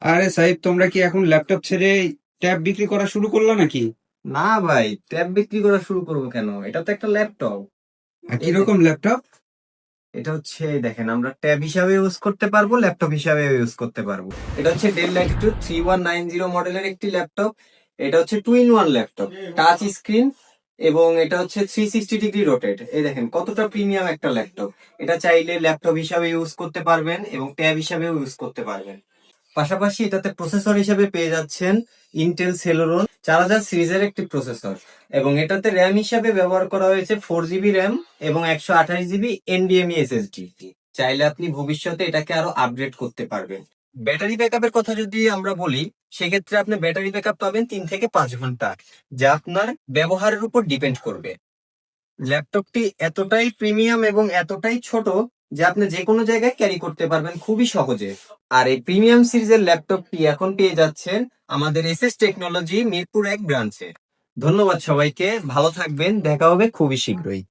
আরে সাহিব, তোমরা কি এখন ল্যাপটপ ছেড়ে ট্যাব বিক্রি করা শুরু করলো নাকি? না ভাই, ট্যাব বিক্রি করা শুরু করবো কেন? এটা তো একটা ল্যাপটপ। আর এই কিরকম দেখেন, ল্যাপটপ? এটা হচ্ছে দেখেন, আমরা ট্যাব হিসাবে ইউজ করতে পারবো, ল্যাপটপ হিসাবে ইউজ করতে পারবো। এটা হচ্ছে ডেল ল্যাটিটিউড 3190 মডেলের একটি ল্যাপটপ। এটা হচ্ছে two in one laptop, touch screen, এবং এটা হচ্ছে 360 ডিগ্রি রোটেট। এই দেখেন কতটা প্রিমিয়াম একটা ল্যাপটপ। এটা চাইলে ল্যাপটপ হিসাবে ইউজ করতে পারবেন এবং ট্যাব হিসাবেও ইউজ করতে পারবেন। পাশাপাশি এটাতে প্রসেসর হিসেবে পেয়ে যাচ্ছেন ইন্টেল সেলেরন 4000 সিরিজের একটি প্রসেসর, এবং এটাতে র্যাম হিসাবে ব্যবহার করা হয়েছে 4 জিবি র্যাম এবং 128 জিবি এনভিএমই এসএসডি। চাইলে আপনি ভবিষ্যতে এটাকে আরো আপগ্রেড করতে পারবেন। ব্যাটারি ব্যাকআপের কথা যদি আমরা বলি, সেক্ষেত্রে আপনি ব্যাটারি ব্যাকআপ পাবেন 3 থেকে 5 ঘন্টা, যা আপনার ব্যবহারের উপর ডিপেন্ড করবে। ল্যাপটপটি এতটাই প্রিমিয়াম এবং এতটাই ছোট যে আপনি যে কোনো জায়গায় ক্যারি করতে পারবেন খুবই সহজে। আর এই প্রিমিয়াম সিরিজের ল্যাপটপটি এখন পেয়ে যাচ্ছেন আমাদের এসএস টেকনোলজি মিরপুর 1 ব্রাঞ্চে। ধন্যবাদ সবাইকে, ভালো থাকবেন, দেখা হবে খুবই শীঘ্রই।